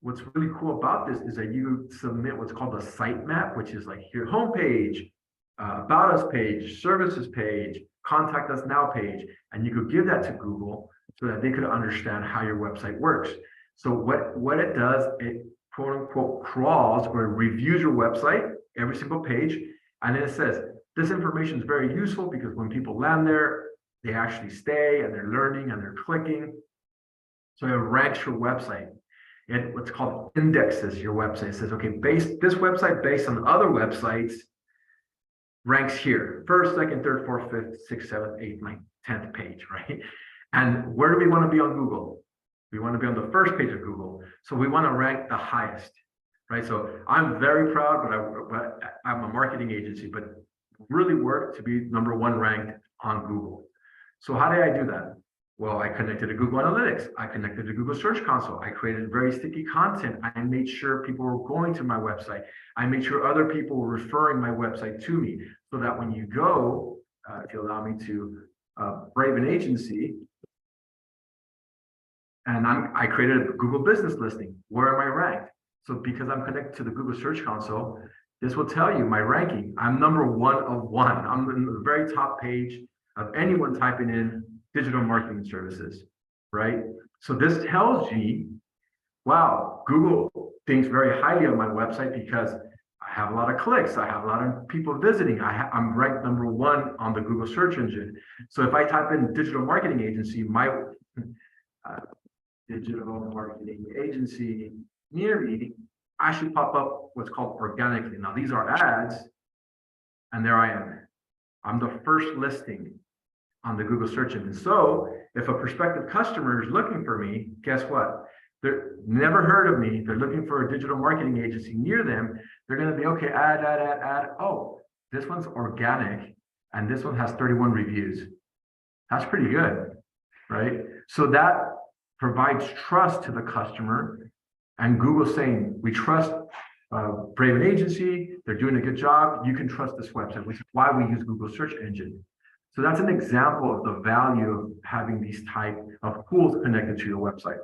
What's really cool about this is that you submit what's called a sitemap, which is like your homepage, about us page, services page, contact us now page, and you could give that to Google so that they could understand how your website works. So what it does, it quote unquote crawls or reviews your website, every single page, and then it says, this information is very useful because when people land there, they actually stay and they're learning and they're clicking. So it ranks your website. It what's called indexes your website. It says, okay, this website based on other websites ranks here, 1st, 2nd, 3rd, 4th, 5th, 6th, 7th, 8th, 9th, 10th page, right? And where do we want to be on Google? We want to be on the first page of Google. So we want to rank the highest, right? So I'm very proud, but I'm a marketing agency, but really work to be #1 ranked on Google. So how did I do that? Well, I connected to Google Analytics. I connected to Google Search Console. I created very sticky content. I made sure people were going to my website. I made sure other people were referring my website to me so that when you go, if you allow me to Braven Agency, and I created a Google business listing. Where am I ranked? So because I'm connected to the Google Search Console, this will tell you my ranking. I'm number 1 of 1. I'm in the very top page of anyone typing in digital marketing services, right? So this tells you, wow, Google thinks very highly of my website because I have a lot of clicks. I have a lot of people visiting. I'm ranked number 1 on the Google search engine. So if I type in digital marketing agency, my digital marketing agency near me, I should pop up what's called organically. Now these are ads, and there I am. I'm the first listing on the Google search engine. So if a prospective customer is looking for me, guess what? They're never heard of me. They're looking for a digital marketing agency near them. They're going to be, okay, ad. Oh, this one's organic, and this one has 31 reviews. That's pretty good, right? So that provides trust to the customer, and Google saying, we trust Braven Agency. They're doing a good job. You can trust this website, which is why we use Google search engine. So that's an example of the value of having these type of tools connected to your website.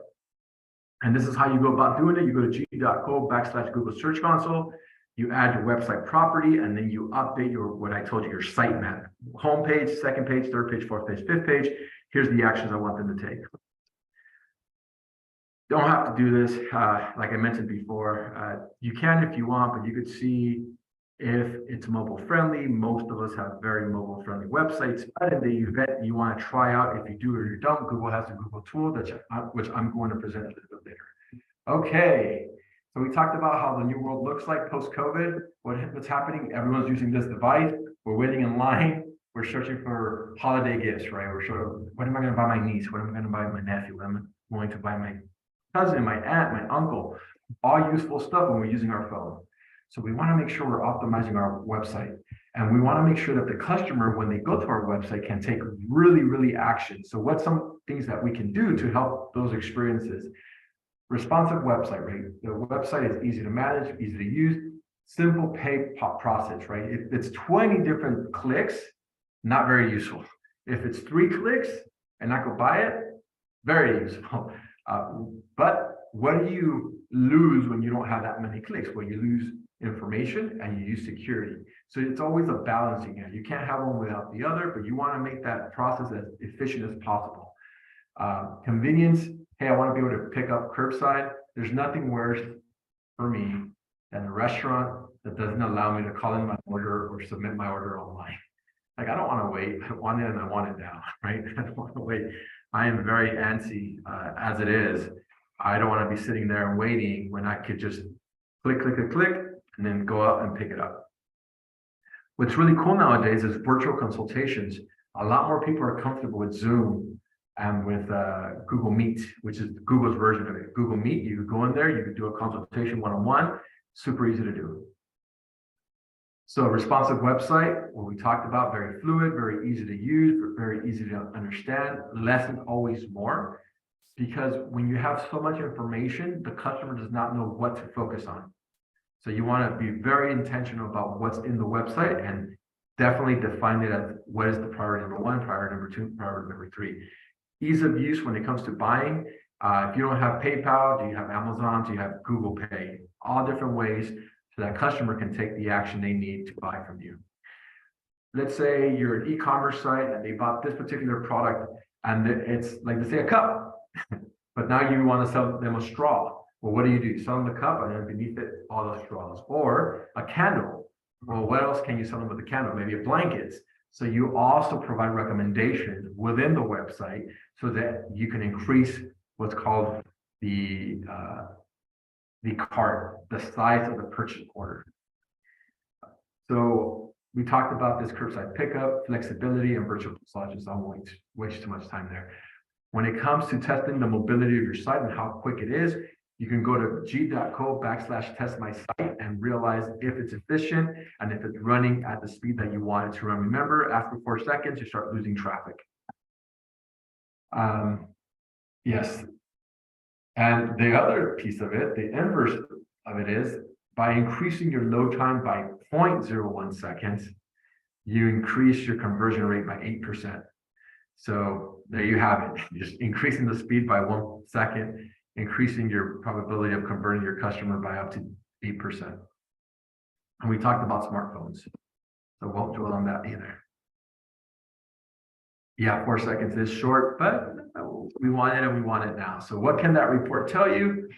And this is how you go about doing it. You go to g.co/Google Search Console, you add your website property, and then you update your, what I told you, your sitemap. Homepage, second page, third page, fourth page, fifth page. Here's the actions I want them to take. Don't have to do this, like I mentioned before. You can if you want, but you could see if it's mobile friendly. Most of us have very mobile friendly websites. But in the event you want to try out, if you do or you don't, Google has a Google tool which I'm going to present a little bit later. Okay, so we talked about how the new world looks like post-COVID. What's happening? Everyone's using this device. We're waiting in line. We're searching for holiday gifts, right? We're sort of, what am I going to buy my niece? What am I going to buy my nephew? What am I going to buy my cousin, my aunt, my uncle? All useful stuff when we're using our phone. So we want to make sure we're optimizing our website, and we want to make sure that the customer, when they go to our website, can take really action. So what's some things that we can do to help those experiences? Responsive website, right? The website is easy to manage, easy to use, simple pay process, right? If it's 20 different clicks, not very useful. If it's 3 clicks and I go buy it, very useful. But what do you lose when you don't have that many clicks? Well, you lose information and you use security. So it's always a balancing act. You can't have one without the other, but you want to make that process as efficient as possible. Convenience. Hey, I want to be able to pick up curbside. There's nothing worse for me than a restaurant that doesn't allow me to call in my order or submit my order online. Like, I don't want to wait. I want it and I want it now, right? I don't want to wait. I am very antsy as it is. I don't want to be sitting there and waiting when I could just click, and then go out and pick it up. What's really cool nowadays is virtual consultations. A lot more people are comfortable with Zoom and with Google Meet, which is Google's version of it. Google Meet, you could go in there, you could do a consultation one-on-one, super easy to do. So responsive website, what we talked about, very fluid, very easy to use, but very easy to understand. Less is always more, because when you have so much information, the customer does not know what to focus on. So you want to be very intentional about what's in the website and definitely define it as what is the priority number 1, priority number 2, priority number 3. Ease of use when it comes to buying. If you don't have PayPal, do you have Amazon? Do you have Google Pay? All different ways so that customer can take the action they need to buy from you. Let's say you're an e-commerce site and they bought this particular product and it's like, let's say, a cup, but now you want to sell them a straw. Well, what do? You sell them the cup and then beneath it, all the straws. Or a candle. Well, what else can you sell them with a candle? Maybe a blanket. So you also provide recommendations within the website so that you can increase what's called the cart, the size of the purchase order. So we talked about this curbside pickup, flexibility, and virtual massages. I won't waste too much time there. When it comes to testing the mobility of your site and how quick it is, you can go to g.co/test-my-site and realize if it's efficient and if it's running at the speed that you want it to run. Remember, after 4 seconds, you start losing traffic. Yes. And the other piece of it, the inverse of it is, by increasing your load time by 0.01 seconds, you increase your conversion rate by 8%. So there you have it, just increasing the speed by 1 second, increasing your probability of converting your customer by up to 8%. And we talked about smartphones, so won't dwell on that either. Yeah, 4 seconds is short, but we want it and we want it now. So what can that report tell you?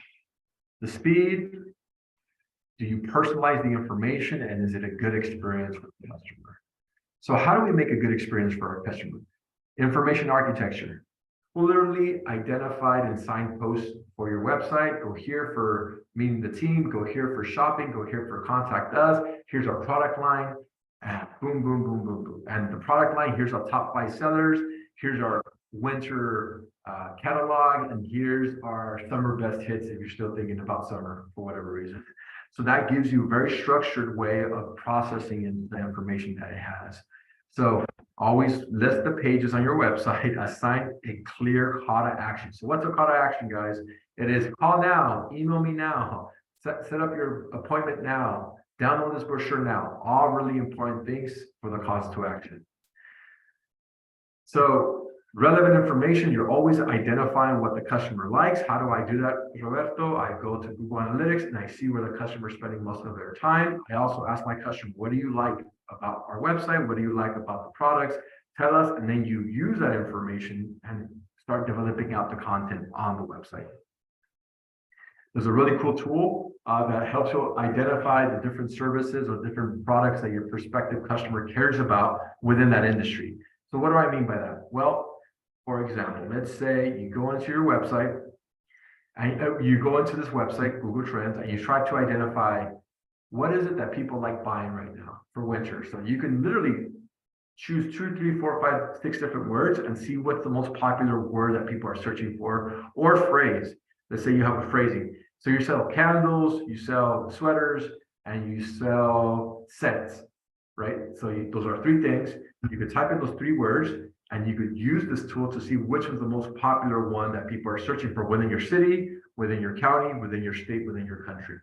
The speed. Do you personalize the information, and is it a good experience for the customer? So how do we make a good experience for our customer? Information architecture. Clearly identified and signposts for your website. Go here for meeting the team, go here for shopping, go here for contact us. Here's our product line, and boom, boom, boom, boom, boom. And the product line, here's our top 5 sellers. Here's our winter catalog, and here's our summer best hits if you're still thinking about summer for whatever reason. So that gives you a very structured way of processing the information that it has. So always list the pages on your website, assign a clear call to action. So what's a call to action, guys? It is call now, email me now, set up your appointment now, download this brochure now. All really important things for the calls to action. So relevant information, you're always identifying what the customer likes. How do I do that, Roberto? I go to Google Analytics and I see where the customer is spending most of their time. I also ask my customer, what do you like about our website? What do you like about the products? Tell us, and then you use that information and start developing out the content on the website. There's a really cool tool that helps you identify the different services or different products that your prospective customer cares about within that industry. So what do I mean by that? Well, for example, let's say you go into your website and you go into this website, Google Trends, and you try to identify what is it that people like buying right now for winter. So you can literally choose 2, 3, 4, 5, 6 different words and see what's the most popular word that people are searching for, or phrase. Let's say you have a phrasing. So you sell candles, you sell sweaters, and you sell scents, right? So those are 3 things. You could type in those 3 words, and you could use this tool to see which is the most popular one that people are searching for within your city, within your county, within your state, within your country.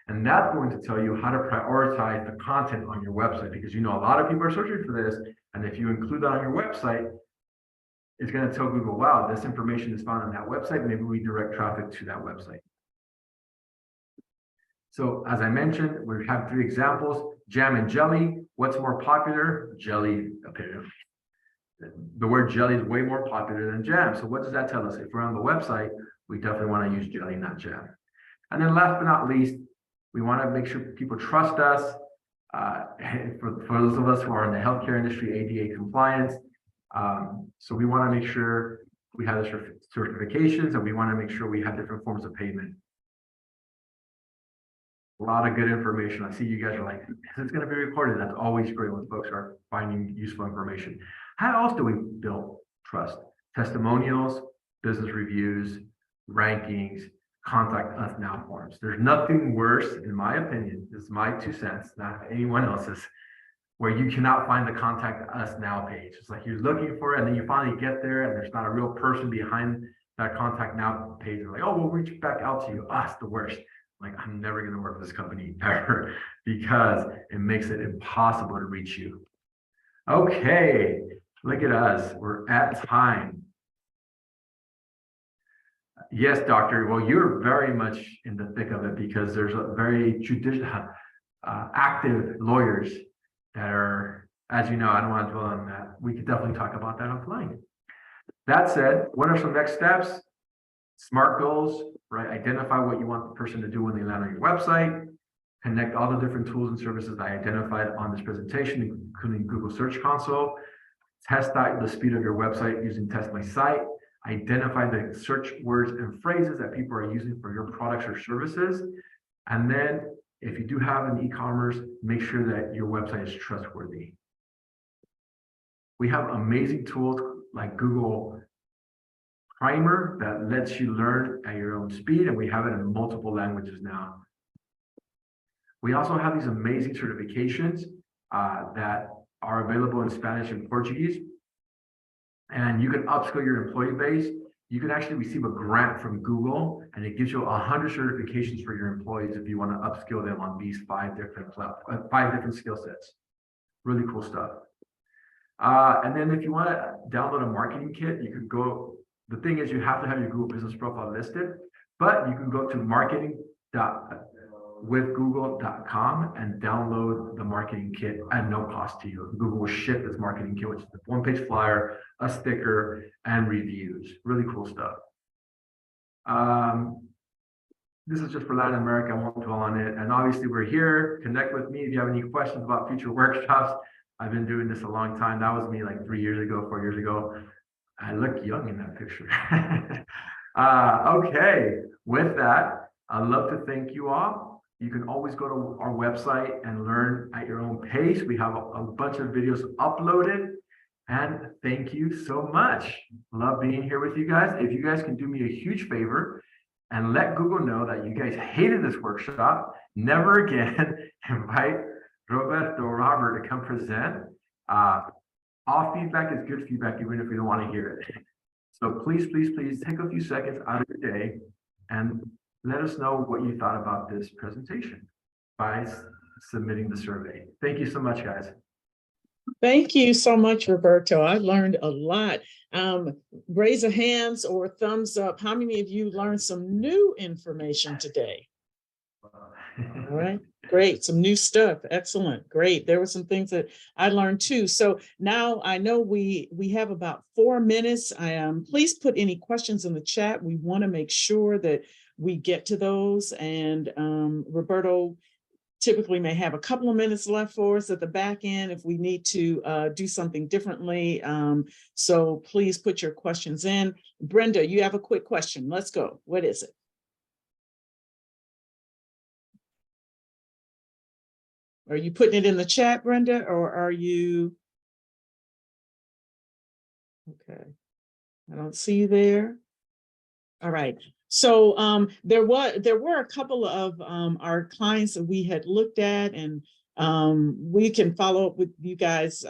And that's going to tell you how to prioritize the content on your website, because you know a lot of people are searching for this. And if you include that on your website, it's going to tell Google, wow, this information is found on that website. Maybe we direct traffic to that website. So as I mentioned, we have 3 examples: jam and jelly. What's more popular? Jelly appears. The word jelly is way more popular than jam. So what does that tell us? If we're on the website, we definitely want to use jelly, not jam. And then last but not least, we want to make sure people trust us. For those of us who are in the healthcare industry, ADA compliance. So we want to make sure we have the certifications, and we want to make sure we have different forms of payment. A lot of good information. I see you guys are like, it's going to be recorded. That's always great when folks are finding useful information. How else do we build trust? Testimonials, business reviews, rankings, contact us now forms. There's nothing worse, in my opinion, this is my 2 cents, not anyone else's, where you cannot find the contact us now page. It's like you're looking for it, and then you finally get there, and there's not a real person behind that contact now page. You're like, oh, we'll reach back out to you. It's the worst. Like, I'm never going to work for this company ever, because it makes it impossible to reach you. Okay, look at us. We're at time. Yes, doctor. Well, you're very much in the thick of it, because there's a very active lawyers that are, as you know, I don't want to dwell on that. We could definitely talk about that offline. That said, what are some next steps? SMART goals, right? Identify what you want the person to do when they land on your website. Connect all the different tools and services I identified on this presentation, including Google Search Console. Test out the speed of your website using Test My Site. Identify the search words and phrases that people are using for your products or services. And then if you do have an e-commerce, make sure that your website is trustworthy. We have amazing tools like Google Primer that lets you learn at your own speed, and we have it in multiple languages now. We also have these amazing certifications that are available in Spanish and Portuguese. And you can upskill your employee base. You can actually receive a grant from Google, and it gives you 100 certifications for your employees if you want to upskill them on these 5 different skill sets. Really cool stuff. And then if you want to download a marketing kit, you could go, the thing is you have to have your Google business profile listed, but you can go to marketing.withgoogle.com and download the marketing kit at no cost to you. Google will ship this marketing kit, which is a one-page flyer, a sticker, and reviews. Really cool stuff. This is just for Latin America. I won't dwell on it. And obviously we're here. Connect with me if you have any questions about future workshops. I've been doing this a long time. That was me like 3 years ago, 4 years ago. I look young in that picture. Okay, with that, I'd love to thank you all. You can always go to our website and learn at your own pace. We have a bunch of videos uploaded. And thank you so much. Love being here with you guys. If you guys can do me a huge favor and let Google know that you guys hated this workshop, never again invite Robert to come present. All feedback is good feedback, even if you don't want to hear it. So please, please, please take a few seconds out of your day and let us know what you thought about this presentation by submitting the survey. Thank you so much, guys. Thank you so much, Roberto. I learned a lot. Raise a hands or thumbs up. How many of you learned some new information today? All right, great. Some new stuff. Excellent. Great. There were some things that I learned too. So now I know we have about 4 minutes. Please put any questions in the chat. We want to make sure that we get to those. And Roberto typically may have a couple of minutes left for us at the back end if we need to do something differently. So please put your questions in. Brenda, you have a quick question. Let's go. What is it? Are you putting it in the chat, Brenda, or are you? Okay, I don't see you there. All right. So there were a couple of our clients that we had looked at, and we can follow up with you guys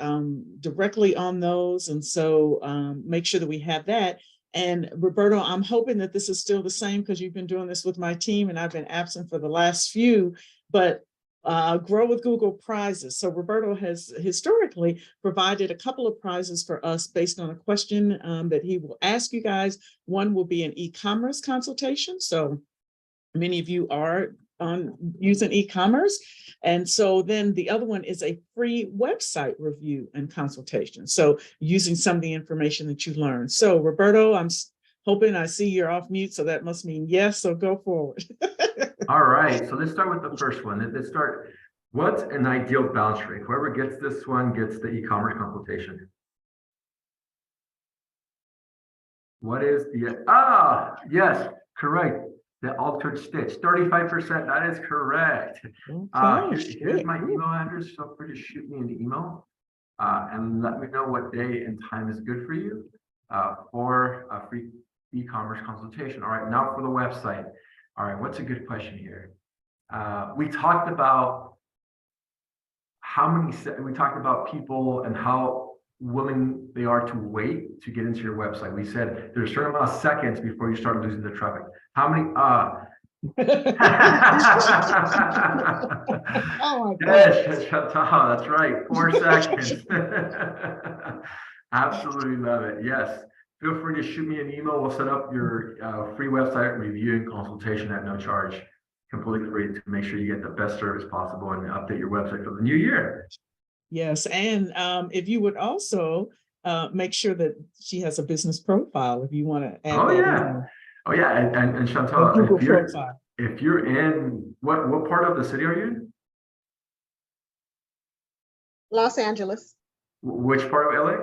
directly on those. And so make sure that we have that. And Roberto, I'm hoping that this is still the same because you've been doing this with my team and I've been absent for the last few, but Grow with Google prizes. So Roberto has historically provided a couple of prizes for us based on a question that he will ask you guys. One will be an e-commerce consultation. So many of you are using e-commerce. And so then the other one is a free website review and consultation. So using some of the information that you learned. So Roberto, I'm hoping I see you're off mute. So that must mean yes. So go forward. All right, so let's start with the first one. Let's start, what's an ideal bounce rate? Whoever gets this one gets the e-commerce consultation. What is the, yes, correct. The altered stitch, 35%, that is correct. Okay, Here's my email address, so feel free to shoot me an email and let me know what day and time is good for you for a free e-commerce consultation. All right, now for the website. All right, what's a good question here? We talked about we talked about people and how willing they are to wait to get into your website. We said there's a certain amount of seconds before you start losing the traffic. How many? Oh my God. Yes, that's right. 4 seconds. Absolutely love it. Yes. Feel free to shoot me an email. We'll set up your free website review and consultation at no charge, completely free to make sure you get the best service possible and update your website for the new year. Yes, and if you would also make sure that she has a business profile if you want to add that. Oh yeah, and Chantal, if you're in what part of the city are you in? Los Angeles. Which part of LA?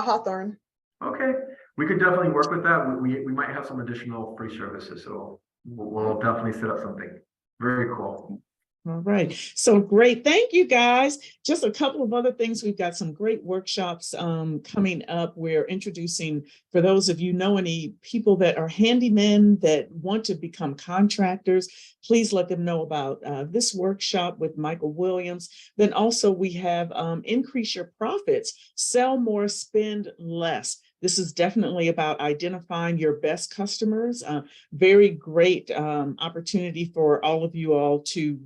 Hawthorne. Okay, we could definitely work with that. We might have some additional free services, so we'll definitely set up something. Very cool. All right, so great. Thank you guys. Just a couple of other things. We've got some great workshops coming up. We're introducing, for those of you know any people that are handymen that want to become contractors, please let them know about this workshop with Michael Williams. Then also we have Increase Your Profits, Sell More, Spend Less. This is definitely about identifying your best customers. Very great opportunity for all of you all to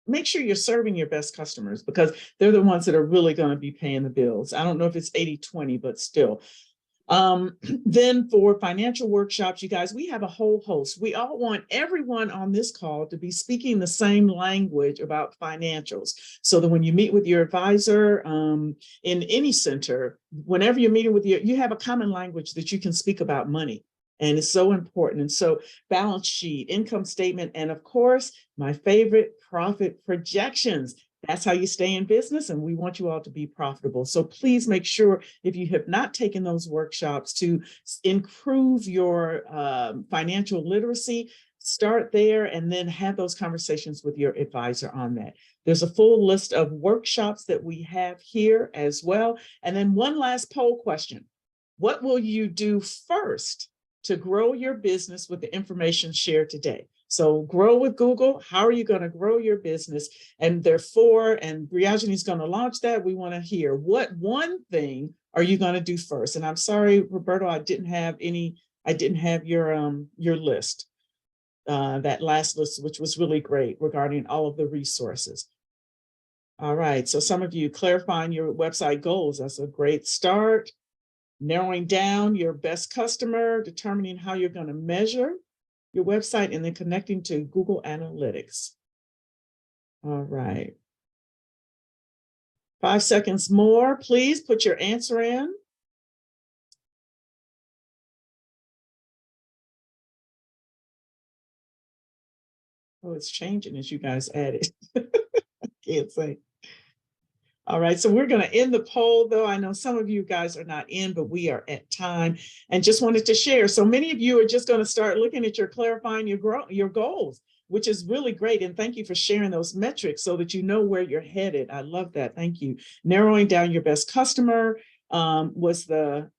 make sure you're serving your best customers, because they're the ones that are really going to be paying the bills. I don't know if it's 80-20, but still. Then for financial workshops, you guys, we have a whole host. We all want everyone on this call to be speaking the same language about financials, so that when you meet with your advisor in any center, whenever you're meeting with you have a common language that you can speak about money. And it's so important. And so balance sheet, income statement, and of course, my favorite, profit projections. That's how you stay in business, and we want you all to be profitable. So please make sure, if you have not taken those workshops to improve your financial literacy, start there and then have those conversations with your advisor on that. There's a full list of workshops that we have here as well. And then one last poll question. What will you do first to grow your business with the information shared today? So grow with Google. How are you going to grow your business? And therefore, and Briogeny is going to launch that. We want to hear, what one thing are you going to do first? And I'm sorry, Roberto, I didn't have your list, that last list, which was really great regarding all of the resources. All right. So some of you clarifying your website goals. That's a great start. Narrowing down your best customer, determining how you're going to measure your website, and then connecting to Google Analytics. All right. 5 seconds more, please put your answer in. Oh, it's changing as you guys add it. I can't say. All right, so we're going to end the poll, though. I know some of you guys are not in, but we are at time, and just wanted to share. So many of you are just going to start looking at clarifying your goals, which is really great. And thank you for sharing those metrics so that you know where you're headed. I love that. Thank you. Narrowing down your best customer was the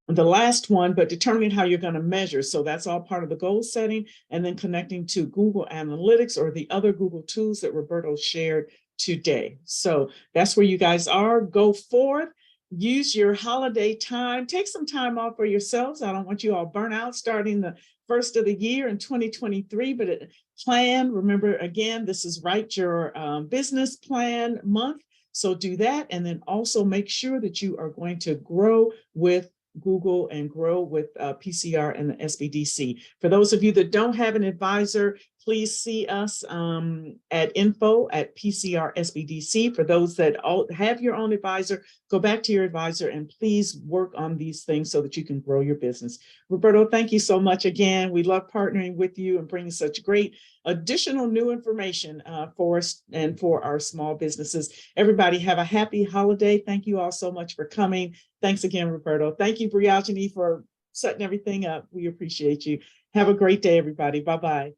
last one, but determining how you're going to measure. So that's all part of the goal setting, and then connecting to Google Analytics or the other Google tools that Roberto shared today. So that's where you guys are. Go forth, use your holiday time, take some time off for yourselves. I don't want you all burnt out starting the first of the year in 2023, but plan. Remember, again, this is Write Your Business Plan month. So do that. And then also make sure that you are going to grow with Google and grow with PCR and the SBDC. For those of you that don't have an advisor, please see us at info@PCR SBDC. For those that have your own advisor, go back to your advisor and please work on these things so that you can grow your business. Roberto, thank you so much again. We love partnering with you and bringing such great additional new information for us and for our small businesses. Everybody have a happy holiday. Thank you all so much for coming. Thanks again, Roberto. Thank you, Briogeny, for setting everything up. We appreciate you. Have a great day, everybody. Bye-bye.